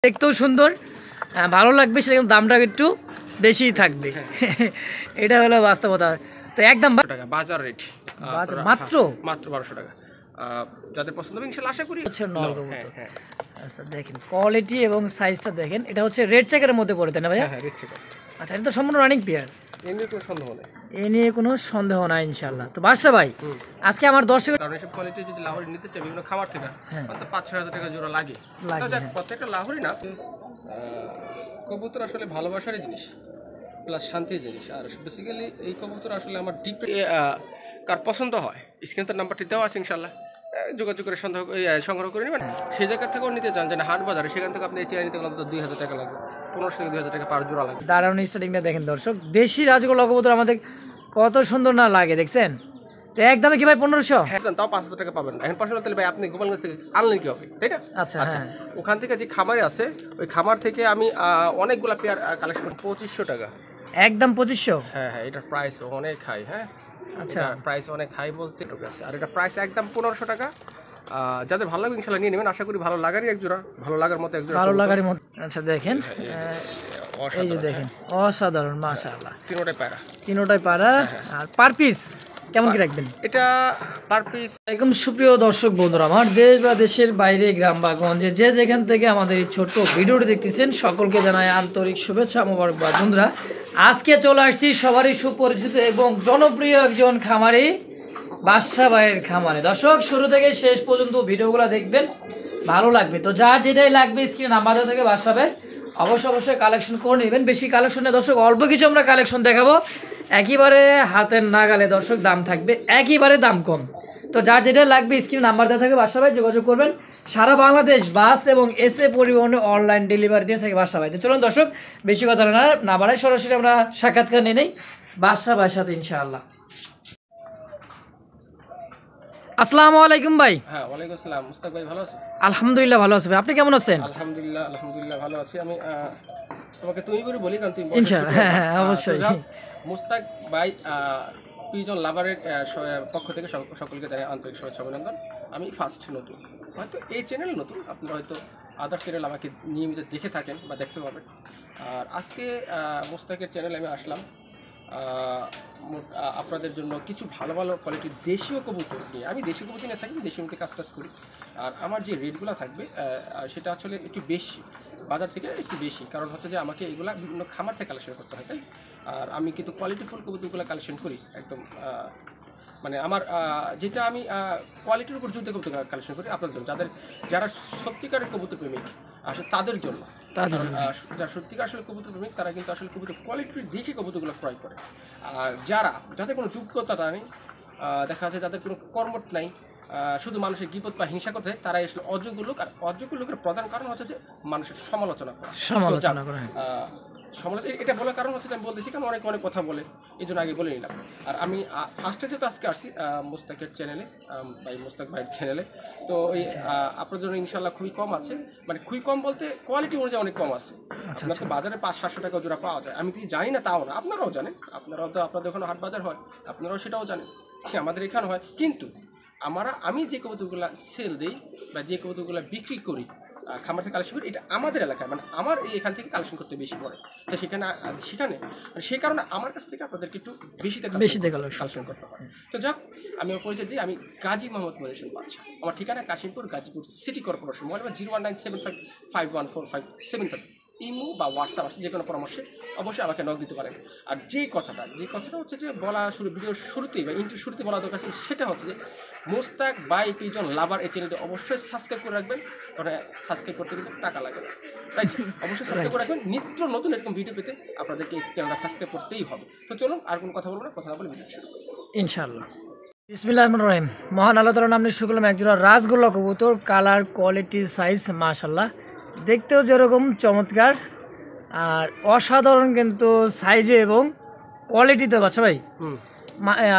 দেখতেও সুন্দর, ভালো লাগবে, সেটা কিন্তু দামটা একটু বেশিই থাকবে। এটা হলো বাস্তবতা। তো একদম টাকা বাজার রেট, মাত্র মাত্র 1200 টাকা। যাদের পছন্দ হবে ইনশাআল্লাহ আশা করি হচ্ছে নর কবুতর। আচ্ছা দেখেন কোয়ালিটি এবং সাইজটা দেখেন, এটা হচ্ছে রেড চেকারের মধ্যে পড়ে তাই না ভাইয়া? হ্যাঁ রেড চেকার। আচ্ছা এটা তো সম্পূর্ণ রানিং পেয়ার, এ নিয়ে কোনো সন্দেহ নেই, এ নিয়ে কোনো সন্দেহ নাই ইনশাআল্লাহ। তো বাদশা ভাই আজকে আমার দর্শক, কারণ এসব কোয়ালিটি যদি লাহোরি নিতে চাই বিভিন্ন খামার থেকে তো 5-6 হাজার টাকা জোড়া লাগে। তো যাক প্রত্যেকটা লাহোরি না, কবুতর আসলে ভালোবাসারই জিনিস প্লাস শান্তির জিনিস। আর বেসিক্যালি এই কবুতর আসলে আমার ডিপেন্ড কার পছন্দ হয় স্ক্রিনে তো নাম্বারটি দেওয়া আছে, ইনশাল্লাহ যোগাযোগ করে সংগ্রহ করে নেবেন। সেই জায়গা থেকেও নিতে চান যেন হাট বাজারে, সেখান থেকে আপনি এই চেয়ার নিতে গেলে তো 2000 টাকা লাগবে, 1500 থেকে 2000 টাকা পার জোড়া লাগবে। দাঁড়ানো স্টার্টিংটা দেখেন দর্শক, দেশি রাজগোল্লা কবুতর আমাদের কত সুন্দর না লাগে দেখছেন। তো একদমে কি ভাই 1500? হ্যাঁ তাও 5000 টাকা পাবেন। এখন 500 তাহলে ভাই আপনি গোপালগঞ্জ থেকে আনলেন কি হবে, তাই না? আচ্ছা হ্যাঁ, ওখান থেকে যে খামারে আছে ওই খামার থেকে আমি অনেকগুলো পেয়ার কালেকশন করি 2500 টাকা একদম 2500। হ্যাঁ হ্যাঁ, এটার প্রাইস অনেক হাই। হ্যাঁ আচ্ছা প্রাইস অনেক হাই বলতে আছে, আর এটা প্রাইস একদম 1500 টাকা। যাদের ভালো লাগবে ইনশাআল্লাহ নিয়ে নেবেন, আশা করি ভালো লাগারই এক জোড়া, ভালো লাগার মতো এক জোড়া, ভালো লাগারই মতো। আচ্ছা দেখেন এই যে দেখেন অসাধারণ মাশাআল্লাহ, তিনটাই পায়রা, তিনটাই পায়রা। আর পার পিস কেমন কি রাখবেন এটা পার পিস? একদম সুপ্রিয় দর্শক বন্ধুরা, আমার দেশ বা দেশের বাইরে গ্রাম বা গঞ্জে যে যেখান থেকে আমাদের এই ছোট্ট ভিডিওটি দেখতেছেন সকলকে জানাই আন্তরিক শুভেচ্ছা মোবারকবাদ। বন্ধুরা আজকে চলে আসছি সবারই সুপরিচিত এবং জনপ্রিয় একজন খামারি, বাদশা ভাইয়ের খামারে। দর্শক শুরু থেকে শেষ পর্যন্ত ভিডিওগুলো দেখবেন, ভালো লাগবে। তো যার যেটাই লাগবে স্ক্রিনে নাম্বার থেকে বাদশা ভাই অবশ্যই কালেকশন করে নেবেন। বেশি কালেকশনে দর্শক অল্প কিছু আমরা কালেকশন দেখাবো, একেবারে হাতের নাগালে দর্শক, দাম থাকবে একেবারে দাম কম। তো যার যেটা লাগবে স্ক্রিনে নাম্বার দেওয়া থাকে বাদশা ভাই যোগাযোগ করবেন। সারা বাংলাদেশ বাস এবং এসএ পরিবহনে অনলাইন ডেলিভারি দিয়ে থাকে বাদশা ভাই। তো চলুন দর্শক বেশি কথা না বাড়াই, সরাসরি আমরা সাক্ষাৎকার নিয়ে নেই বাদশা ভাইয়ের সাথে ইনশাআল্লাহ। আসসালামু আলাইকুম ভাই। হ্যাঁ ওয়ালাইকুম আসসালাম। মুস্তাক ভাই ভালো আছেন? আলহামদুলিল্লাহ ভালো আছি ভাই, আপনি কেমন আছেন? আলহামদুলিল্লাহ ভালো আছি। আমি তোমাকে তুমি করে বলি কারণ তুমি ইনশাআল্লাহ, হ্যাঁ হ্যাঁ অবশ্যই। মুস্তাক ভাই পিজন লাভারের পক্ষ থেকে সকলকে জানাই আন্তরিক শুভেচ্ছা অভিনন্দন। আমি ফার্স্ট নতুন, হয়তো এই চ্যানেল নতুন, আপনারা হয়তো আদার্স চ্যানেল আমাকে নিয়মিত দেখে থাকেন বা দেখতে পাবেন। আর আজকে মুস্তাকের চ্যানেলে আমি আসলাম আপনাদের জন্য কিছু ভালো ভালো কোয়ালিটির দেশীয় কবুতর নিয়ে। আমি দেশীয় কবুতর নিয়ে থাকি, দেশীয় মধ্যে কাজ করি। আর আমার যে রেটগুলো থাকবে সেটা আসলে একটু বেশি, বাজার থেকে একটু বেশি, কারণ হচ্ছে যে আমাকে এগুলা বিভিন্ন খামার থেকে কালেকশন করতে হয়, তাই। আর আমি কিন্তু কোয়ালিটিফুল কবুতরগুলো কালেকশন করি একদম, মানে আমার যেটা আমি কোয়ালিটির উপর যুদ্ধ কবুতর কালেকশন করি আপনাদের জন্য, যারা সত্যিকারের কবুতর প্রেমিক আসলে তাদের জন্য। যারা সত্যিকার আসলে কবুতর প্রেমিক তারা কিন্তু আসলে কবুতর কোয়ালিটির দেখে কবুতরগুলো ক্রয় করে। আর যাদের কোনো যোগ্যতা নেই, দেখা যাচ্ছে যাদের কোনো কর্মঠ নাই, শুধু মানুষের গীপত বা হিংসা করতে, তারা আসলে অযোগ্য লোক। আর অযোগ্য লোকের প্রধান কারণ হচ্ছে যে মানুষের সমালোচনা করা। এটা বলার কারণ হচ্ছে যে আমি বলতেছি কারণ অনেক কথা বলে, এই জন্য আগে বলে নিলাম। আর আমি ফার্স্টে যেহেতু আজকে আসছি মুস্তাকের চ্যানেলে, মুস্তাক ভাইয়ের চ্যানেলে, তো ওই আপনার জন্য ইনশাল্লাহ খুবই কম আছে, মানে খুবই কম বলতে কোয়ালিটি অনুযায়ী অনেক কম আছে। আপনার তো বাজারে 500-700 টাকা জোড়া পাওয়া যায়, আমি কি জানি না তাও না, আপনারাও জানেন, আপনারাও তো আপনাদের ওখানে হাট বাজার হয়, আপনারাও সেটাও জানেন, আমাদের এখানে হয়। কিন্তু আমি যে কবুতরগুলো সেল দিই বা যে কবুতরগুলো বিক্রি করি খামার থেকে কালেকশন করি, এটা আমাদের এলাকায়, মানে আমার এখান থেকে কালেকশন করতে বেশি পড়ে। তো সেখানে সেই কারণে আমার কাছ থেকে আপনাদেরকে একটু বেশিতে কালেকশন করতে হয়। তো যাক, আমি আমার পরিচয় দিই, আমি গাজী মোহাম্মদ মনিরুল বাদশা। আমার ঠিকানা Kashimpur, Gazipur city corporation. Mobile number 01975514575। Imo বা হোয়াটসঅ্যাপ আছে, যে কোনো পরামর্শে অবশ্যই আমাকে নক দিতে পারেন। আর যে কথাটা হচ্ছে যে বলা ভিডিওর শুরুতেই বা ইন্টারভিউ শুরুতে বলা দরকার ছিল, সেটা হচ্ছে যে মুস্তাক বাই পিজন লাভার এই চ্যানেলটি অবশ্যই সাবস্ক্রাইব করে রাখবেন, কারণ সাবস্ক্রাইব করতে কিন্তু টাকা লাগে না, তাই অবশ্যই সাবস্ক্রাইব করে রাখবেন। নিত্য নতুন এরকম ভিডিও পেতে আপনাদেরকে এই চ্যানেলটা সাবস্ক্রাইব করতেই হবে। তো চলুন আর কোনো কথা বলবো না, কথা না বলে ভিডিও শুরু করি ইনশাআল্লাহ। বিসমিল্লাহির রহমানির রহিম। মহান আল্লাহ তাআলার নামে শুরু করলাম একজোড়া রাজগোল্লা কবুতর, কালার কোয়ালিটি সাইজ মাশাআল্লাহ, দেখতেও যেরকম চমৎকার আর অসাধারণ কিন্তু সাইজে এবং কোয়ালিটিতে। বাচ্চা ভাই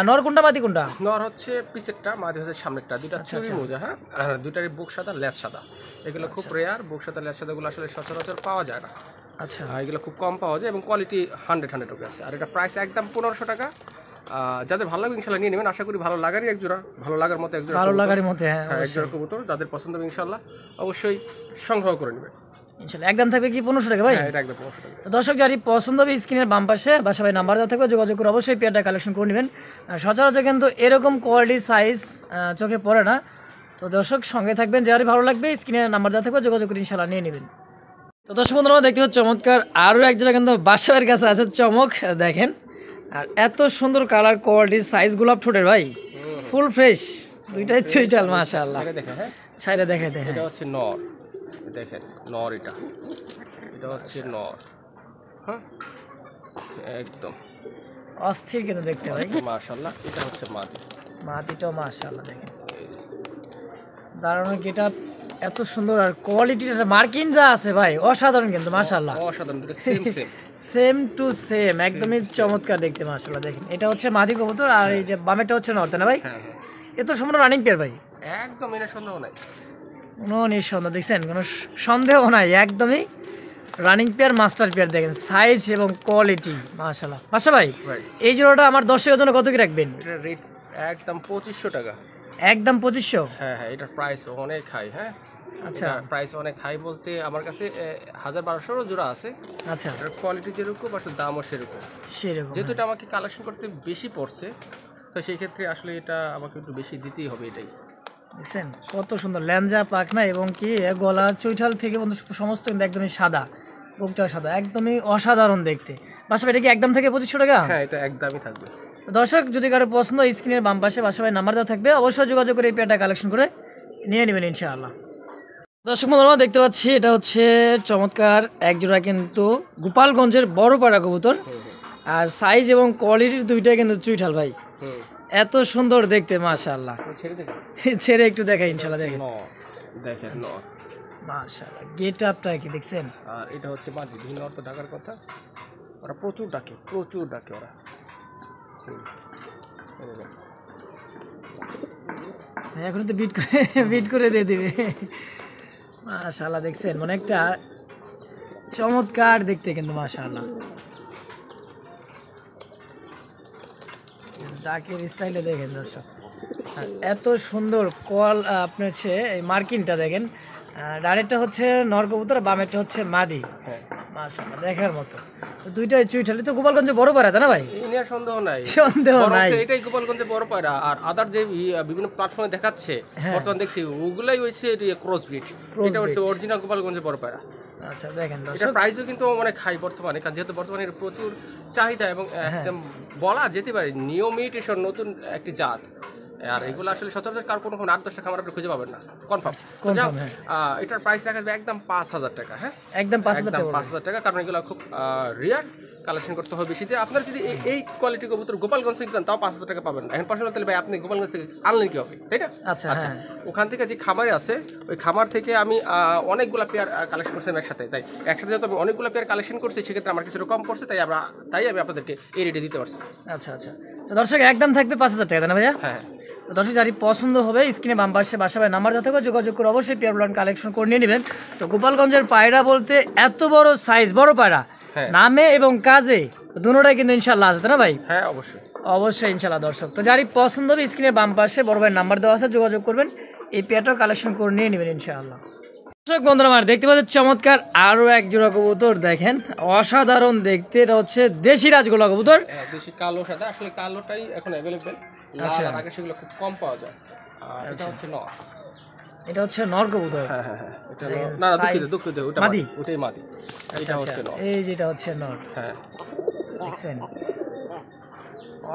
নর কোনটা মাদি কোনটা? নর হচ্ছে পিছেরটা, মাদি হচ্ছে সামনেরটা। দুইটা চুরি মোজা, হ্যাঁ, দুইটারই বুক সাদা লেজ সাদা। এগুলো খুব রেয়ার, বুক সাদা লেজ সাদাগুলো আসলে সচরাচর পাওয়া যায় না। আচ্ছা, এগুলো খুব কম পাওয়া যায় এবং কোয়ালিটি 100 ওকে আছে। আর এটা প্রাইস একদম 1500 টাকা। যাদের ভালো লাগবে ইনশাল্লাহ নিয়ে নেবেন, আশা করি ভালো লাগারই এক জোড়া, ভালো লাগার মতো এক জোড়া, ভালো লাগার মতো, হ্যাঁ এক জোড়া কবুতর। যাদের পছন্দ হবে ইনশাল্লাহ অবশ্যই সংগ্রহ করে নেবেন ইনশাআল্লাহ একদম থাকবে কি 1500 টাকা ভাই? হ্যাঁ এটা একদম 1500 টাকা। তো দর্শক যারই পছন্দ হবে স্ক্রিনের বাম পাশে বা সবাই নাম্বার দেওয়া থাকবে, যোগাযোগ করে অবশ্যই পেয়ারটা কালেকশন করে নেবেন। সচরাচর কিন্তু এরকম কোয়ালিটি সাইজ চোখে পড়ে না। তো দর্শক সঙ্গে থাকবেন, যারই ভালো লাগবে স্ক্রিনের নাম্বার দেওয়া থাকবে, যোগাযোগ করে ইনশাআল্লাহ নিয়ে নেবেন। তো দর্শক বন্ধুরা দেখতে পাচ্ছি চমৎকার আরও এক জায়গা কিন্তু বাসার কাছে আছে চমক দেখেন। আর এত সুন্দর কালার কোয়ালিটি সাইজ গোলাপ ঠোঁটের ভাই, ফুল ফ্রেশ দুইটাই চুইটাল মাশাআল্লাহ। দেখেন হ্যাঁ ছাইরা দেখাই দেখেন, এটা হচ্ছে নর, দেখেন নর, এটা হচ্ছে নর। হ্যাঁ একদম অস্থির কিন্তু দেখতে ভাই মাশাআল্লাহ। এটা হচ্ছে মাদি, মাটিটাও মাশাআল্লাহ দেখেন দারুণ গেটা, এত সুন্দর আর কোয়ালিটিটা মার্কিং যা আছে ভাই অসাধারণ কিন্তু মাশাআল্লাহ, অসাধারণ same same same to same একদমই চমৎকার দেখতে মাশাআল্লাহ। দেখেন এটা হচ্ছে মাদি কবুতর আর এই যে বামেটা হচ্ছে নর, তাই না ভাই? হ্যাঁ হ্যাঁ এ তো সম্পূর্ণ রানিং পেয়ার ভাই, একদম এটা সন্দেহ নাই, কোনো নিঃসন্দেহ দেখছেন, কোনো সন্দেহ নাই, একদমই রানিং পেয়ার মাস্টার পেয়ার। দেখেন সাইজ এবং কোয়ালিটি মাশাআল্লাহ। বাসা ভাই এই জোড়াটা আমার দর্শকের জন্য কত কি রাখবেন? এটা রেট একদম 2500 টাকা, একদম 2500? হ্যাঁ হ্যাঁ এটার প্রাইস অনেক হাই। হ্যাঁ আচ্ছা প্রাইস অনেক হাই বলতে আমার কাছে 1200 জোড়া আছে। আচ্ছা এটার কোয়ালিটি যেরকম আসলে দামও সেরকম, সেরকম যেহেতু এটা আমাকে কালেকশন করতে বেশি পড়ছে, তো সেই ক্ষেত্রে আসলে এটা আমাকে একটু বেশি দিতেই হবে। এটাই দেখছেন কত সুন্দর ল্যাঞ্জা পাখনা এবং কি গলা চৈঠাল থেকে সমস্ত কিন্তু একদমই সাদা, বুকটা সাদা, একদমই অসাধারণ দেখতে। বাসা এটা কি একদম থেকে 2500 টাকা? হ্যাঁ এটা একদমই থাকবে। তো দর্শক যদি কারো পছন্দ স্ক্রিনের বাম পাশে বাসা ভাই নাম্বার দেওয়া থাকবে, অবশ্যই যোগাযোগ করে এই পেয়ারটা কালেকশন করে নিয়ে নেবেন ইনশাআল্লাহ। দর্শক বন্ধুরা দেখতে পাচ্ছি এটা হচ্ছে চমৎকার একজোড়া কিন্তু গোপালগঞ্জের বড় পাড়া কবুতর, আর সাইজ এবং কোয়ালিটির দুইটাই কিন্তু চুইঠাল ভাই, এত সুন্দর দেখতে মাশাআল্লাহ। ছেড়ে দেখেন, ছেড়ে একটু দেখাই ইনশাআল্লাহ। দেখেন দেখেন নর মাশাআল্লাহ, গেট আপটা কি দেখছেন। আর এটা হচ্ছে মাদি, বিভিন্ন অর্থ ডাকার কথা, ওরা প্রচুর ডাকে, প্রচুর ডাকে ওরা। এখন তো বিট করে দিয়ে দিবে মাশাআল্লাহ। দেখছেন মানে একটা চমৎকার দেখতে কিন্তু মাশাআল্লাহ, ডাকের স্টাইলে দেখেন দর্শক, আর এত সুন্দর কল আপনি হচ্ছে এই মার্কিনটা দেখেন, ডাইরেক্টটা হচ্ছে নর কবুতর, বামেরটা হচ্ছে মাদি, মাশাআল্লাহ দেখার মতো। তো দুইটাই চুইঠালি, তো গোপালগঞ্জে বড় পায়রা তাই না ভাই? এই নিয়ে সন্দেহ নাই, সন্দেহ নাই, এটাই গোপালগঞ্জে বড় পায়রা। আর আদার যে বিভিন্ন প্ল্যাটফর্মে দেখাচ্ছে বর্তমান দেখছি ওগুলাই হচ্ছে ক্রস ব্রিড, এটা হচ্ছে অরিজিনাল গোপালগঞ্জে বড় পায়রা। আচ্ছা দেখেন এটা দর্শক প্রাইসও কিন্তু অনেক হাই বর্তমানে, কারণ যেহেতু বর্তমানে এর প্রচুর চাহিদা এবং একদম বলা যেতে পারে নিয়মিটেশন নতুন একটি জাত। আর এগুলো আসলে সচরাচর কার কোনো 8-10টা খামার আপনি খুঁজে পাবেন না কনফার্ম। এটার প্রাইস রাখা যাবে একদম 5000 টাকা। হ্যাঁ একদম 5000 টাকা, কারণ এগুলো খুব রিয়ার, কালেকশন করতে হবে বেশিতে। আপনার যদি এই কোয়ালিটি কবুতর গোপালগঞ্জ থেকে দেন তাও 5000 টাকা পাবেন। এখন প্রশ্ন তাহলে ভাই আপনি গোপালগঞ্জ থেকে আনলেন কি হবে, তাই না? আচ্ছা ওখান থেকে যে খামারে আছে ওই খামার থেকে আমি অনেকগুলো পেয়ার কালেকশন করছিলাম একসাথে, তাই একসাথে যেহেতু আমি অনেকগুলো পেয়ার কালেকশন করছি সেক্ষেত্রে আমার কিছুটা কম পড়ছে, তাই আমি আপনাদেরকে এই রেটে দিতে পারছি। আচ্ছা আচ্ছা, তো দর্শক একদম থাকবে 5000 টাকা, তাই না ভাইয়া? হ্যাঁ তো দর্শক যারই পছন্দ হবে স্ক্রিনে বাম পাশে বাসা ভাই নাম্বার দেওয়া থাকবে, যোগাযোগ করে অবশ্যই পেয়ার প্ল্যান কালেকশন করে নিয়ে নেবেন। তো গোপালগঞ্জের পায়রা বলতে এত বড় সাইজ বড় পায়রা, নামে এবং কাজে দুটোটাই কিন্তু ইনশাআল্লাহ আছে, তাই না ভাই? হ্যাঁ অবশ্যই অবশ্যই ইনশাআল্লাহ। দর্শক তো যারই পছন্দ হবে স্ক্রিনের বাম পাশে বড় ভাই নাম্বার দেওয়া আছে, যোগাযোগ করবেন, এই পেয়ারটাও কালেকশন করে নিয়ে নেবেন ইনশাআল্লাহ। দর্শক বন্ধুরা আমার দেখতে পাচ্ছেন চমৎকার আরো এক জোড়া কবুতর, দেখেন অসাধারণ দেখতে, এটা হচ্ছে দেশি রাজগোলা কবুতর, দেশি কালো সাদা, আসলে কালোটাই এখন অ্যাভেলেবেল, লাল আর আগে সেগুলো খুব কম পাওয়া যায়। আর এটা হচ্ছে নর, এটা হচ্ছে নর কবুতর। হ্যাঁ হ্যাঁ হ্যাঁ এটা না দুঃখিত ওটা মাদি, ওটাই মাদি, এটা হচ্ছে নর, এই যেটা হচ্ছে নর। হ্যাঁ দেখছেন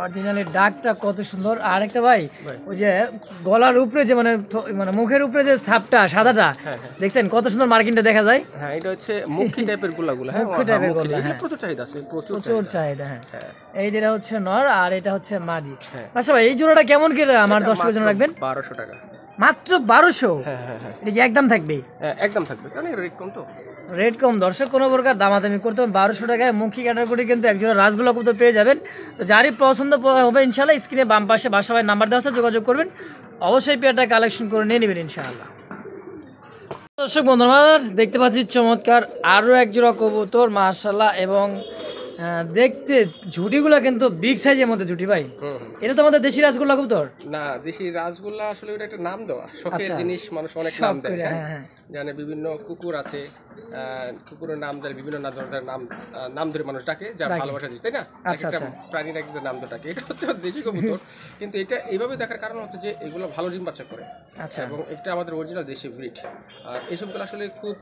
অরিজিনালি ডাকটা কত সুন্দর। আর একটা ভাই ওই যে গলার উপরে যে মানে মুখের উপরে যে ছাপটা সাদাটা দেখছেন কত সুন্দর মার্কিনটা দেখা যায়। হ্যাঁ এটা হচ্ছে মুখী টাইপের গুলাগুলো, হ্যাঁ মুখী টাইপের গুলা, হ্যাঁ প্রচুর চাহিদা আছে, প্রচুর চাহিদা। হ্যাঁ এই যেটা হচ্ছে নর আর এটা হচ্ছে মাদি। আচ্ছা ভাই এই জোড়াটা কেমন কি আমার দর্শকের জন্য রাখবেন? 1200 টাকা মাত্র 1200? হ্যাঁ হ্যাঁ হ্যাঁ এটা কি একদম থাকবে? একদম থাকবে, কারণ রেট কম তো, রেট কম দর্শক, কোনো প্রকার দামাদামি করতে হবে। 1200 টাকায় মুখী ক্যাটাগরি কিন্তু একজোড়া রাজগোলা কবুতর পেয়ে যাবেন। তো যারই পছন্দ হবে ইনশাআল্লাহ স্ক্রিনে বাম পাশে বাসা ভাই নাম্বার দেওয়া আছে, যোগাযোগ করবেন, অবশ্যই পেয়ারটা কালেকশন করে নিয়ে নেবেন ইনশাআল্লাহ। দর্শক বন্ধুরা দেখতে পাচ্ছি চমৎকার আরও এক জোড়া কবুতর মাশাআল্লাহ, এবং দেখতে ঝুটিগুলো কিন্তু বিগ সাইজের মধ্যে ঝুটি ভাই। এটা তো আমাদের দেশি রাসগোল্লা কবুতর না, দেশি রাসগোল্লা আসলে ওটা একটা নাম দেওয়া, শখের আচ্ছা। জিনিস, মানুষ অনেক শখ নাম দেয়। করে, হ্যাঁ, হ্যাঁ, হ্যাঁ। জানে বিভিন্ন কুকুর আছে, কুকুরের নাম দেয়, বিভিন্ন ধরনের নাম ধরে মানুষ ডাকে, যার ডাকে। ভালোবাসা দিস, তাই না? আচ্ছা, একটা আচ্ছা। প্রাণীর একটা নাম তো ডাকে। এটা হচ্ছে দেশি কবুতর, কিন্তু এটা এইভাবে দেখার কারণ হচ্ছে যে এগুলো ভালো ডিম বাচ্চা করে, আচ্ছা। এবং এটা আমাদের অরিজিনাল দেশি ব্রিড। আর এইসবগুলো আসলে খুব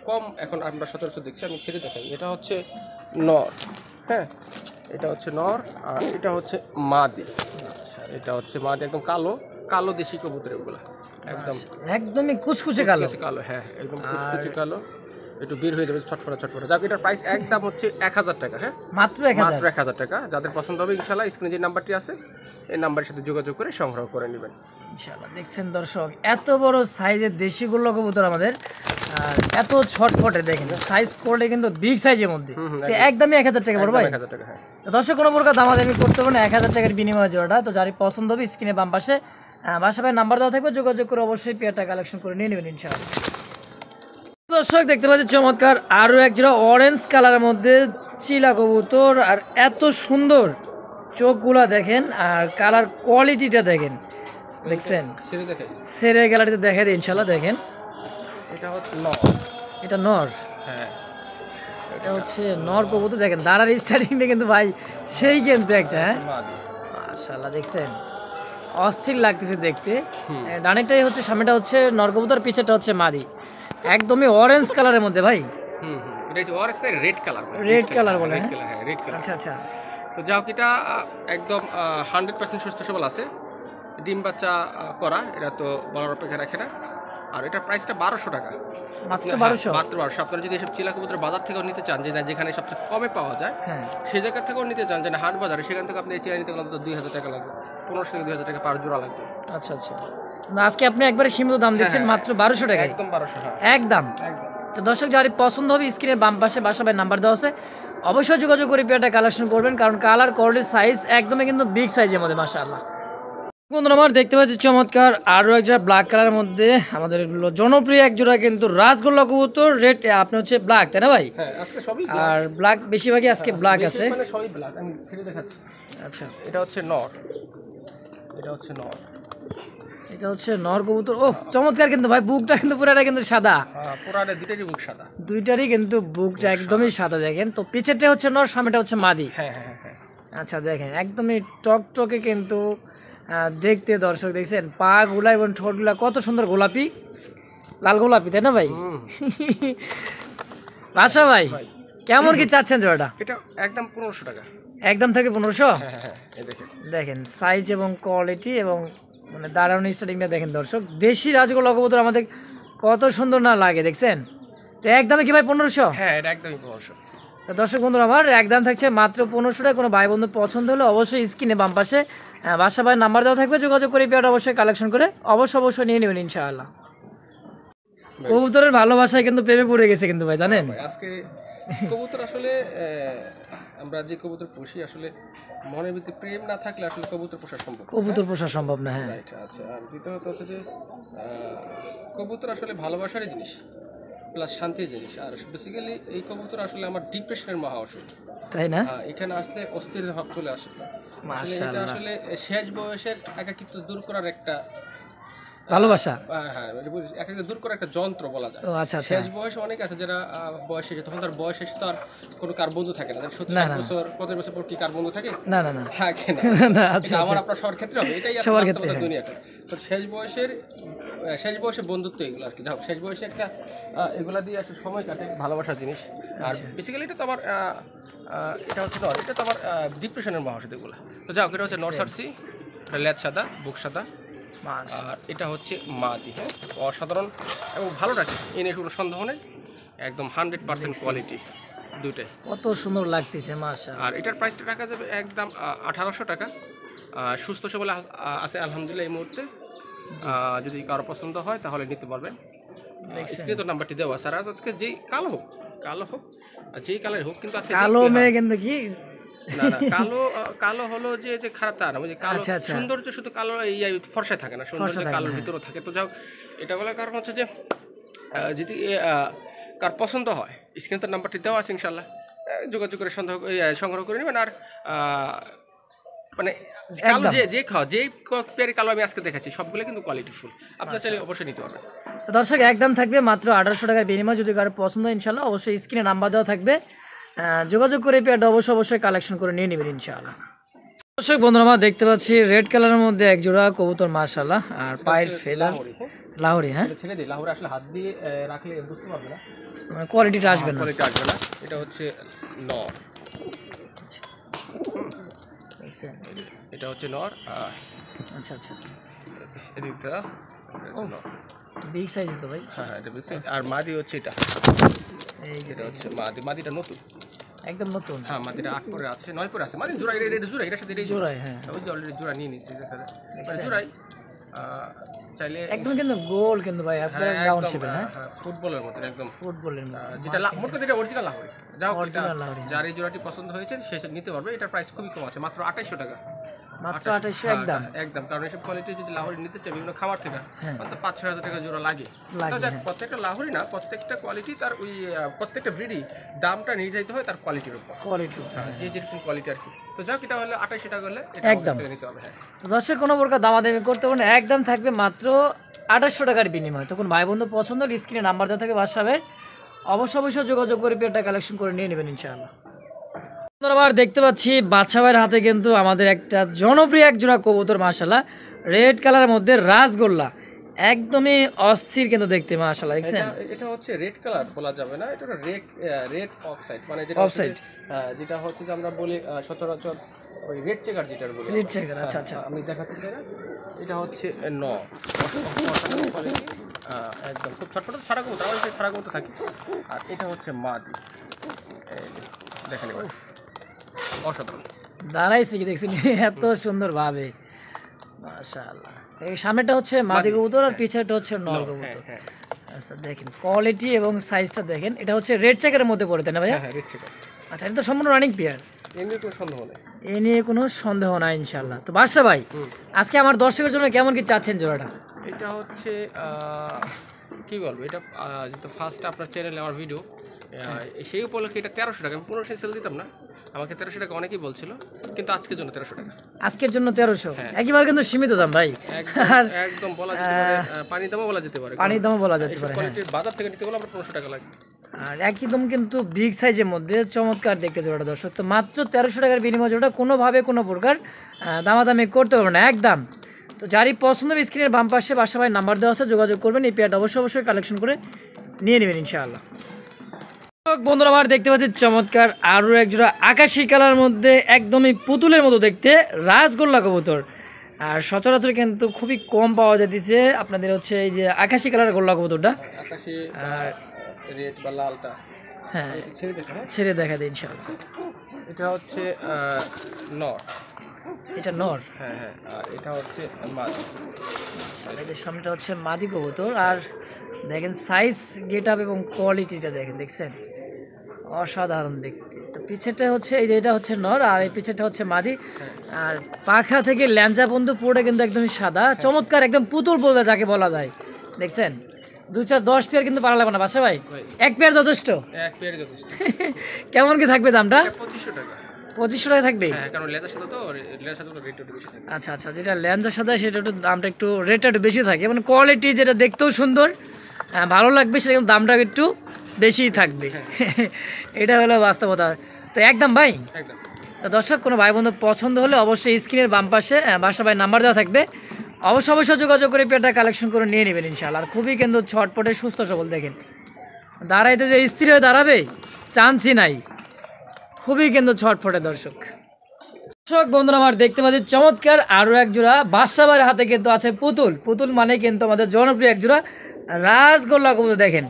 কম এখন আমরা সচরাচর দেখছি। আমি ছেড়ে দেখাই, এটা হচ্ছে নর, হ্যাঁ, এটা হচ্ছে নর, আর এটা হচ্ছে মাদি। আচ্ছা, এটা হচ্ছে মাদি, একদম কালো কালো দেশি কবুতর এগুলো, একদম একদমই কুচকুচে কালো। কালো, হ্যাঁ, একদম কুচকুচে কালো, একটু বের হয়ে যাবে ছটফটা ছটফটা। যাক, এটার প্রাইস একদম হচ্ছে 1000 টাকা। হ্যাঁ, মাত্র 1000। মাত্র 1000 টাকা। যাদের পছন্দ হবে ইনশাআল্লাহ স্ক্রিনে যে নাম্বারটি আছে এই নাম্বারের সাথে যোগাযোগ করে সংগ্রহ করে নেবেন ইনশাআল্লাহ। দেখছেন দর্শক, এত বড় সাইজের দেশি গোল্লা কবুতর আমাদের, আর এত ছটফটে দেখেন সাইজ করলে কিন্তু বিগ সাইজের মধ্যে। তো একদমই 1000 টাকা বড় ভাই। 1000 টাকা, হ্যাঁ। তো দর্শক কোনো প্রকার দামাদামি করতে হবে না, 1000 টাকার বিনিময়ে জোড়াটা। তো যারই পছন্দ হবে স্ক্রিনে বাম পাশে বাসা ভাই নাম্বার দেওয়া থাকবে, যোগাযোগ করে অবশ্যই পেয়ারটা কালেকশন করে নিয়ে নেবেন ইনশাআল্লাহ। দর্শক দেখতে পাচ্ছি চমৎকার আরো এক জোড়া অরেঞ্জ কালারের মধ্যে চিলা কবুতর, আর এত সুন্দর চোখগুলা দেখেন, আর কালার কোয়ালিটিটা দেখেন, দেখছেন ছেড়ে দেখে, সেরে গ্যালারিতে দেখে দিই ইনশাআল্লাহ। দেখেন এটা হচ্ছে নর, এটা নর, হ্যাঁ, এটা হচ্ছে নর কবুতর। দেখেন দাঁড়ার স্টার্টিংটা কিন্তু ভাই সেই কিন্তু একটা, হ্যাঁ মাদি। মাশাআল্লাহ, দেখছেন অস্থির লাগতেছে দেখতে। ডানেরটাই হচ্ছে, সামনেটা হচ্ছে নর কবুতর, পিছেটা হচ্ছে মাদি, একদমই অরেঞ্জ কালারের মধ্যে ভাই। এটা হচ্ছে অরেঞ্জ না, রেড কালার, রেড কালার বলে, রেড কালার, হ্যাঁ, রেড কালার। আচ্ছা আচ্ছা। তো যাও, এটা একদম 100% সুস্থ সবল আছে, ডিম বাচ্চা করা, এটা তো বলার অপেক্ষা রাখে না। আর এটার প্রাইসটা 1200 টাকা, মাত্র হ্যাঁ, 1200। মাত্র 1200। আপনারা যদি এসব চিলা কবুতর বাজার থেকেও নিতে চান, যে না যেখানে সবচেয়ে কমে পাওয়া যায় হ্যাঁ, সেই জায়গা থেকেও নিতে চান, যে না হাট বাজারে, সেখান থেকে আপনি এই চিলা নিতে গেলে তো 2000 টাকা লাগবে, 1500 থেকে 2000 টাকা পার জোড়া লাগবে। আচ্ছা আচ্ছা। না আজকে আপনি একবারে সীমিত দাম দিচ্ছেন, মাত্র 1200 টাকায় একদম 1200, হ্যাঁ, একদম। একদম। তো দর্শক যারই পছন্দ হবে স্ক্রিনের বাম পাশে বাসা ভাই নাম্বার দেওয়া আছে, অবশ্যই যোগাযোগ করে পেয়ারটা কালেকশন করবেন, কারণ কালার কোয়ালিটি সাইজ একদমই কিন্তু বিগ সাইজের মধ্যে মাশাআল্লাহ। বন্ধুরা আমার দেখতে পাচ্ছি চমৎকার আরো এক জোড়া ব্ল্যাক কালারের মধ্যে আমাদের জনপ্রিয় এক জোড়া কিন্তু রাসগোল্লা কবুতর, রেড আপনি হচ্ছে ব্ল্যাক, তাই না ভাই? হ্যাঁ, আজকে সবই আর ব্ল্যাক বেশিরভাগই আজকে ব্ল্যাক আছে, মানে সবই ব্ল্যাক। আমি ছেড়ে দেখাচ্ছি। আচ্ছা, এটা হচ্ছে নর, এটা হচ্ছে নর, এটা হচ্ছে নর কবুতর। ও চমৎকার কিন্তু ভাই, বুকটা কিন্তু পুরাটা কিন্তু সাদা, পুরাটা দুইটারই বুক সাদা, দুইটারই কিন্তু বুকটা একদমই সাদা। দেখেন তো পিছেরটা হচ্ছে নর, সামনেটা হচ্ছে মাদি। হ্যাঁ হ্যাঁ হ্যাঁ। আচ্ছা দেখেন একদমই টকটকে কিন্তু দেখতে দর্শক, দেখছেন পা গুলা এবং ঠোঁটগুলা কত সুন্দর গোলাপি, লাল গোলাপি, তাই না ভাই? বাসা ভাই কেমন কি চাচ্ছেন জোড়াটা? এটা একদম 1500 টাকা, একদম থেকে 1500। হ্যাঁ হ্যাঁ, এই দেখেন, দেখেন সাইজ এবং কোয়ালিটি এবং মানে দাঁড়ানো স্টার্টিংটা দেখেন দর্শক, দেশি রাজগোল্লা কবুতর আমাদের কত সুন্দর না লাগে, দেখছেন? তো একদমে কি ভাই 1500? হ্যাঁ, এটা একদমই 1500। তো দর্শক বন্ধুরা আমার একদম থাকছে মাত্র 1500 টাকা। কোনো ভাই বন্ধু পছন্দ হলে অবশ্যই স্ক্রিনে বাম পাশে বাসা ভাই নাম্বার দেওয়া থাকবে, যোগাযোগ করে পেয়ারটা অবশ্যই কালেকশন করে অবশ্যই নিয়ে নেবেন ইনশাআল্লাহ। কবুতরের ভালোবাসায় কিন্তু প্রেমে পড়ে গেছে কিন্তু ভাই, জানেন? আজকে কবুতর আসলে আমরা যে কবুতর পুষি, আসলে মনের ভিতরে প্রেম না থাকলে আসলে কবুতর পোষা সম্ভব, কবুতর পোষা সম্ভব না, হ্যাঁ। রাইট। আচ্ছা, আর দ্বিতীয়ত হচ্ছে যে কবুতর আসলে ভালোবাসারই জিনিস, প্লাস শান্তির জিনিস। আর বেসিক্যালি এই কবুতর আসলে আমার ডিপ্রেশনের মহা ওষুধ, তাই না? এখানে আসলে অস্থির ভাব চলে আসে। এটা আসলে শেষ বয়সের একাকিত্ব দূর করার একটা ভালোবাসা, হ্যাঁ, একাকিত্ব দূর করার একটা যন্ত্র বলা যায়। ও আচ্ছা আচ্ছা। শেষ বয়সে অনেক আছে যারা বয়সে, তখন তার বয়সে তো আর কোনো কার বন্ধু থাকে না, 70 বছর 50 বছর পর কি কার বন্ধু থাকে? না না না থাকে না। না, আচ্ছা আমার আচ্ছা। আপনার সবার ক্ষেত্রে হবে, এটাই সবার আসলে ক্ষেত্রে, বাস্তবতা দুনিয়াটা। তো শেষ বয়সে বন্ধুত্ব এগুলো আর কি। যাই হোক, শেষ বয়সে একটা এগুলা দিয়ে আসলে সময় কাটে, ভালোবাসার জিনিস। আর বেসিক্যালি এটা তো আমার এটা হচ্ছে নর, এটা তো আমার ডিপ্রেশনের মহাষেদ এগুলো। তো যাই হোক, এটা হচ্ছে নর সার্সি, এটা লেজ সাদা, বুক সাদা, আর এটা হচ্ছে মাদি। হ্যাঁ, অসাধারণ এবং ভালো রাখে, এ নিয়ে কোনো সন্দেহ নেই, একদম 100% কোয়ালিটি দুইটাই। কত সুন্দর লাগতেছে মাশাআল্লাহ। আর এটার প্রাইসটা রাখা যাবে একদম 1800 টাকা। সুস্থ সবল আছে আলহামদুলিল্লাহ এই মুহূর্তে। যদি কারো পছন্দ হয় তাহলে নিতে পারবেন। স্ক্রিনে তো নাম্বারটি দেওয়া আছে। আর আজকে যেই কালো হোক আর যেই কালার হোক, কিন্তু আছে কালো মেয়ে কিন্তু কি না না, কালো হলো যে খারাপ তা না, ওই যে কালো সৌন্দর্য শুধু কালো ফর্সায় থাকে না, সৌন্দর্য কালোর ভিতরেও থাকে। তো যাও, এটা বলার কারণ হচ্ছে যে যদি কার পছন্দ হয় স্ক্রিনে তো নাম্বারটি দেওয়া আছে ইনশাল্লাহ, যোগাযোগ করে সংগ্রহ করে নেবেন। আর মানে কালো যে পেয়ারের কালো আমি আজকে দেখাচ্ছি সবগুলো কিন্তু কোয়ালিটিফুল, আপনার চাইলে অবশ্যই নিতে পারবেন। তো দর্শক একদম থাকবে মাত্র 1800 টাকার বিনিময়ে। যদি কারো পছন্দ ইনশাল্লাহ অবশ্যই স্ক্রিনে নাম্বার দেওয়া থাকবে, যোগাযোগ করে পেয়ারটা অবশ্যই কালেকশন করে নিয়ে নেবেন ইনশাআল্লাহ। দর্শক বন্ধুরা আমরা দেখতে পাচ্ছি রেড কালারের মধ্যে এক জোড়া কবুতর মাশাআল্লাহ, আর পায়ের ফেদার লাহোরি। হ্যাঁ ছেড়ে দিই, লাহোরি আসলে হাত দিয়ে রাখলে বুঝতে পারবে না, কোয়ালিটিটা আসবে না। এটা হচ্ছে নর, এটা হচ্ছে নর। আচ্ছা আচ্ছা, এদিকটা বিগ সাইজ তো ভাই। হ্যাঁ এটা বিগ সাইজ। আর মাদি হচ্ছে এটা হচ্ছে মাদিটা নতুন, একদম নতুন। হ্যাঁ মাদিটা 8 পরে আছে 9 পরে আছে, মানে জোড়া এটার সাথে জোড়াই। হ্যাঁ ওই যে অলরেডি জোড়া নিয়ে নিয়েছি, মানে জোড়াই চাইলে একদম কিন্তু গোল কিন্তু ভাই আপনার ডাউন শেপে। হ্যাঁ ফুটবলের মতো একদম ফুটবলের মতো, যেটা মোট কথা এটা অরিজিনাল লাহোরি। যাও অরিজিনাল লাহোরি। যার এই জোড়াটি পছন্দ হয়েছে সে নিতে পারবে। এটার প্রাইস খুবই কম আছে, মাত্র 2800 টাকা। মাত্র 2800 একদম একদম। কারণ এসব কোয়ালিটি যদি লাহোরি নিতে চাই বিভিন্ন খাবার থেকে মাত্র 5-6 হাজার টাকা জোড়া লাগে। প্রত্যেকটা লাহোরি না, প্রত্যেকটা কোয়ালিটি তার ওই প্রত্যেকটা ব্রিডই দামটা নির্ধারিত হয় তার কোয়ালিটির উপর, যে যেরকম কোয়ালিটি আর কি। তো যাক এটা হলে 2800 টাকা হলে একদম নিতে হবে। হ্যাঁ দর্শক কোনো প্রকার দামাদামি করতে পারবেন, একদম থাকবে মাত্র 2800 টাকার বিনিময়। তখন ভাই বন্ধু পছন্দ হলে স্ক্রিনে নাম্বার দেওয়া থাকে বাসাবের, অবশ্যই যোগাযোগ করে পেয়ারটা কালেকশন করে নিয়ে নেবেন ইনশাআল্লাহ। আবার দেখতে পাচ্ছি বাদশা ভাইয়ের হাতে কিন্তু আমাদের একটা জনপ্রিয় এক জোড়া কবুতর মাশাআল্লাহ, রেড কালারের মধ্যে রাজগোল্লা, একদমই অস্থির কিন্তু দেখতে মাশাআল্লাহ। দেখছেন এটা হচ্ছে রেড কালার বলা যাবে না, এটা রেড অক্সাইড, মানে যেটা হচ্ছে যে আমরা বলি সচরাচর ওই রেড চেকার যেটা বলি, রেড চেকার। আচ্ছা আচ্ছা, আমি দেখাতে চাই না, এটা হচ্ছে কোয়ালিটি একদম খুব ছোট ছাড়া কবুতর, আমার কাছে ছাড়া কবুতর থাকে। আর এটা হচ্ছে মাদি, দেখেন অসাধারণ দাঁড়াইছে কি দেখছেন এত সুন্দর ভাবে মাশাআল্লাহ। এই সামনেটা হচ্ছে মাদি কবুতর আর পিছনেটা হচ্ছে নর কবুতর। আচ্ছা দেখেন কোয়ালিটি এবং সাইজটা দেখেন, এটা হচ্ছে রেড চেকারের মধ্যে পড়ে তাই না ভাইয়া? হ্যাঁ রেড চেকার। আচ্ছা এটা তো সম্পূর্ণ রানিং পেয়ার, এ নিয়ে কোনো সন্দেহ নেই ইনশাআল্লাহ ইনশাআল্লাহ। তো বাদশা ভাই আজকে আমার দর্শকের জন্য কেমন কি চাচ্ছেন জোড়াটা? এটা হচ্ছে কি বলবো, এটা যেহেতু ফার্স্ট আপনার চ্যানেলে আমার ভিডিও, সেই উপলক্ষে এটা 1300 টাকা। আমি 1500 সেল দিতাম না, আমাকে 1300 টাকা অনেকেই বলছিল, কিন্তু আজকের জন্য 1300 টাকা। আজকের জন্য 1300 একেবারে কিন্তু সীমিত দাম ভাই, একদম বলা যেতে পারে পানির দামও বলা যেতে পারে, পানির দামও বলা যেতে পারে। কোয়ালিটির বাজার থেকে নিতে গেলে আমরা 1500 টাকা লাগে। আর একদম কিন্তু বিগ সাইজের মধ্যে চমৎকার দেখতে জোড়াটা দর্শক। তো মাত্র 1300 টাকার বিনিময়ে জোড়াটা কোনোভাবে কোনো প্রকার দামাদামি করতে পারবে না একদম। তো যারই পছন্দ স্ক্রিনের বাম পাশে বাসা ভাই নাম্বার দেওয়া আছে, যোগাযোগ করবেন, এই পেয়ারটা অবশ্যই কালেকশন করে নিয়ে নেবেন ইনশাআল্লাহ। বন্ধুরা আমার দেখতে পাচ্ছি চমৎকার আরও এক জোড়া আকাশি কালার মধ্যে একদমই পুতুলের মতো দেখতে রাজগোল্লা কবুতর। আর সচরাচর কিন্তু খুবই কম পাওয়া যাইতেছে আপনাদের হচ্ছে এই যে আকাশি কালার গোল্লা কবুতরটা, আকাশি আর রেড বা লালটা। হ্যাঁ ছেড়ে দেখা দেয় ইনশাআল্লাহ। এটা হচ্ছে নর, এটা নর। হ্যাঁ হ্যাঁ, আর এটা হচ্ছে মাদি। এদের সামনেটা হচ্ছে মাদি কবুতর। আর দেখেন সাইজ, গেট আপ এবং কোয়ালিটিটা দেখছেন অসাধারণ দেখতে। তো পিছেরটা হচ্ছে এই যে এটা হচ্ছে নর, আর এই পিছেরটা হচ্ছে মাদি। আর পাখা থেকে ল্যাঞ্জা বন্ধু পুরোটা কিন্তু একদমই সাদা, চমৎকার একদম পুতুল বলতে যাকে বলা যায়। দেখছেন 2-4-10 পেয়ার কিন্তু পারা লাগবে না বাসা ভাই, এক পেয়ার যথেষ্ট। এক পেয়ার যথেষ্ট। কেমন কি থাকবে দামটা? 2500 টাকা। 2500 টাকা থাকবে? হ্যাঁ, কারণ লেজার সাদা তো, লেজার সাদা তো রেটটা একটু বেশি থাকে। আচ্ছা আচ্ছা, যেটা ল্যাঞ্জা সাদা সেটা একটু দামটা একটু রেটটা একটু বেশি থাকে, মানে কোয়ালিটি যেটা দেখতেও সুন্দর ভালো লাগবে সেটা কিন্তু দামটা একটু বেশিই থাকবে। এটা হলো বাস্তবতা। তো একদম ভাই, তো দর্শক কোনো ভাই বন্ধু পছন্দ হলে অবশ্যই স্ক্রিনের বাম পাশে বাসা ভাই নাম্বার দেওয়া থাকবে, অবশ্যই যোগাযোগ করে পেয়ারটা কালেকশন করে নিয়ে নেবেন ইনশাআল্লাহ। আর খুবই কিন্তু ছটপটে সুস্থ সবল, দেখেন দাঁড়াইতে যে স্থির হয়ে দাঁড়াবে চান্সই নাই, খুবই কিন্তু ছটফটে দর্শক। দর্শক বন্ধুরা আমার দেখতে পাচ্ছি চমৎকার আরও এক জোড়া বাদশা ভাইয়ের হাতে কিন্তু আছে পুতুল মানে কিন্তু আমাদের জনপ্রিয় এক জোড়া রাজগোল্লা কবুতর। দেখেন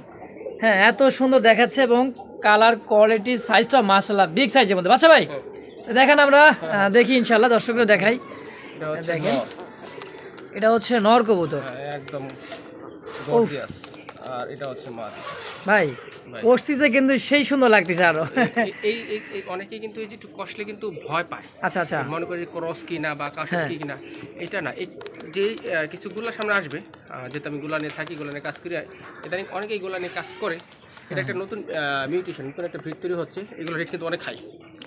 হ্যাঁ এত সুন্দর দেখাচ্ছে এবং কালার কোয়ালিটি সাইজটা মাশাআল্লাহ বিগ সাইজের মধ্যে। বাচ্চা ভাই দেখেন আমরা দেখি ইনশাআল্লাহ, দর্শকরা দেখাই। দেখেন এটা হচ্ছে নর কবুতর, একদম গর্জিয়াস। আর এটা হচ্ছে মাদি। ভাই ওস্তিতে কিন্তু সেই সুন্দর লাগতেছে আরো। এই অনেকেই কিন্তু এই যে একটু কষ্টলে কিন্তু ভয় পায়। আচ্ছা আচ্ছা, মনে করি ক্রস কিনা বা কাশর কি কিনা, এটা না। এই যে কিছুগুলো সামনে আসবে, যেহেতু আমি গুলা নিয়ে থাকি, গুলা নিয়ে কাজ করি, এটা অনেকেই গুলা নিয়ে কাজ করে, এটা একটা নতুন মিউটেশন, নতুন একটা ব্রিড তৈরি হচ্ছে। এগুলো রেট কিন্তু অনেক হাই,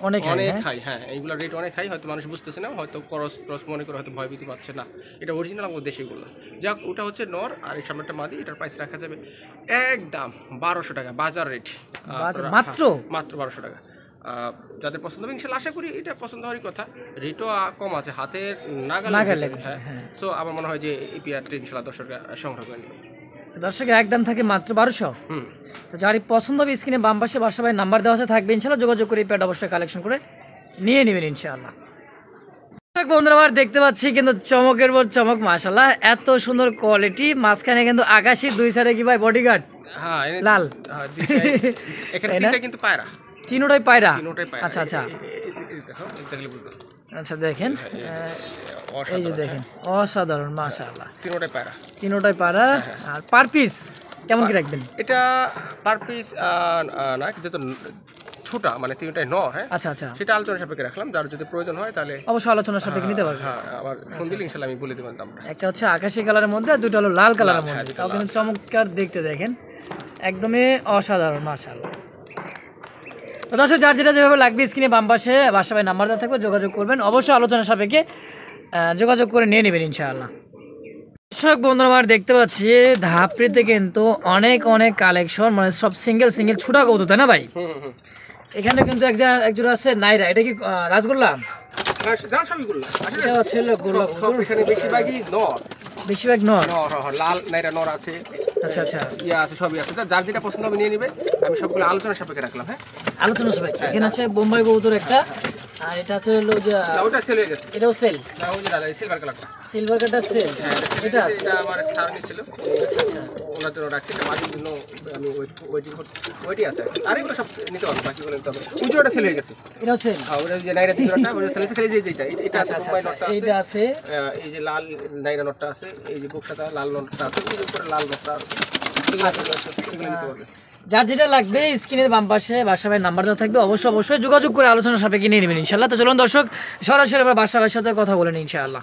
অনেক অনেক হাই। হ্যাঁ, এইগুলো রেট অনেক হাই, হয়তো মানুষ বুঝতেছে না, হয়তো ক্রস মনে করে হয়তো ভয়ভীতি পাচ্ছে না। এটা অরিজিনাল আমাদের দেশিগুলো। যাক, ওটা হচ্ছে নর আর এই সামনেটা মাদি। এটার প্রাইস রাখা যাবে একদম 1200 টাকা, বাজার রেট মাত্র 1200 টাকা। যাদের পছন্দ হবে ইনশাল্লাহ, আশা করি এটা পছন্দ হওয়ারই কথা। রেটও কম আছে, হাতের নাগালে। হ্যাঁ, সো আমার মনে হয় যে এই পেয়ারটা ইনশাল্লাহ দর্শকরা সংগ্রহ করে নেবে। দর্শক একদম থাকে মাত্র 1200। তো যারই পছন্দ হবে স্ক্রিনে বাম পাশে বাসা ভাই নাম্বার দেওয়া আছে থাকবে, ইনশাল্লাহ যোগাযোগ করে এই প্যাড অবশ্যই কালেকশন করে নিয়ে নেবেন ইনশাআল্লাহ। বন্ধুরা আবার দেখতে পাচ্ছি কিন্তু চমকের পর চমক, মাশাআল্লাহ এত সুন্দর কোয়ালিটি। মাঝখানে কিন্তু আকাশি, দুই সাইডে কি ভাই বডিগার্ড লাল, এখানে কিন্তু পায়রা, তিনোটাই পায়রা। আচ্ছা আচ্ছা আচ্ছা, দেখেন এই যে দেখেন, অসাধারণ মাশাআল্লাহ, তিনোটাই পায়রা। আর পার পিস কেমন কি রাখবেন? এটা পার পিস না, যেহেতু ছোটা মানে তিনটাই নর। হ্যাঁ, আচ্ছা আচ্ছা, সেটা আলোচনা সাপেক্ষে রাখলাম। যার যদি প্রয়োজন হয় তাহলে অবশ্যই আলোচনা সাপেক্ষে নিতে পারবেন। হ্যাঁ, আবার ফোন দিলে ইনশাআল্লাহ আমি বলে দেব দামটা। একটা হচ্ছে আকাশি কালারের মধ্যে আর দুটো হলো লাল কালারের মধ্যে। তাও কিন্তু চমৎকার দেখতে, দেখেন একদমই অসাধারণ মাশাআল্লাহ। তো দর্শক যার যেটা যেভাবে লাগবে স্ক্রিনে বাম পাশে বাসা ভাই নাম্বার দেওয়া থাকবে, যোগাযোগ করবেন। অবশ্যই আলোচনা সাপেক্ষে যোগাযোগ করে নিয়ে নেবেন ইনশাআল্লাহ। দর্শক বন্ধুরা আমার দেখতে পাচ্ছি ধাপড়িতে কিন্তু অনেক অনেক কালেকশন, মানে সব সিঙ্গেল ছোটা কবুতর, তাই না ভাই? এখানে কিন্তু একজোড়া আছে নাইরা, এটা কি রাজগোল্লা? বেশিরভাগ নর, লাল নাইরা নর আছে। আচ্ছা আচ্ছা, ইয়া আছে, সবই আছে। যার যেটা পছন্দ হবে নিয়ে নিবে। আমি সবগুলো আলোচনা সাপেক্ষে রাখলাম। হ্যাঁ, আলোচনা সাপেক্ষে। এখানে আছে বোম্বাই কবুতর একটা, আর এটা আছে হলো যে ওটা সেল হয়ে গেছে, এটাও সেল। না, ওই যে সিলভার কালারটা, সিলভার কালারটা সেল। এটা আমার এক সার্ভিস ছিল, ওনার জন্য রাখছি। এটা মাঝের জন্য আমি ওইটি আছে। আর এগুলো সব নিতে পারবো, বাকিগুলো নিতে হবে। উজোটা সেল হয়ে গেছে, এটাও সেল। হ্যাঁ, ওটা যে নাইরা তিনটা ওটা সেল হয়েছে। খালি যে এটা আছে, বোম্বাই নটটা আছে, এইটা আছে, এই যে লাল নাইরা নটটা আছে, এই যে বুকসাটা লাল নটটা আছে, এই যে উপরে লাল নটটা আছে। এগুলো নিতে পারবে। যার যেটা লাগবে স্ক্রিনের বাম পাশে বাসা ভাই নাম্বার দেওয়া থাকবে, অবশ্যই যোগাযোগ করে আলোচনা সাপেক্ষে নিয়ে নেবেন ইনশাআল্লাহ। তো চলুন দর্শক সরাসরি আমরা বাসা ভাইয়ের সাথে কথা বলেন ইনশাআল্লাহ।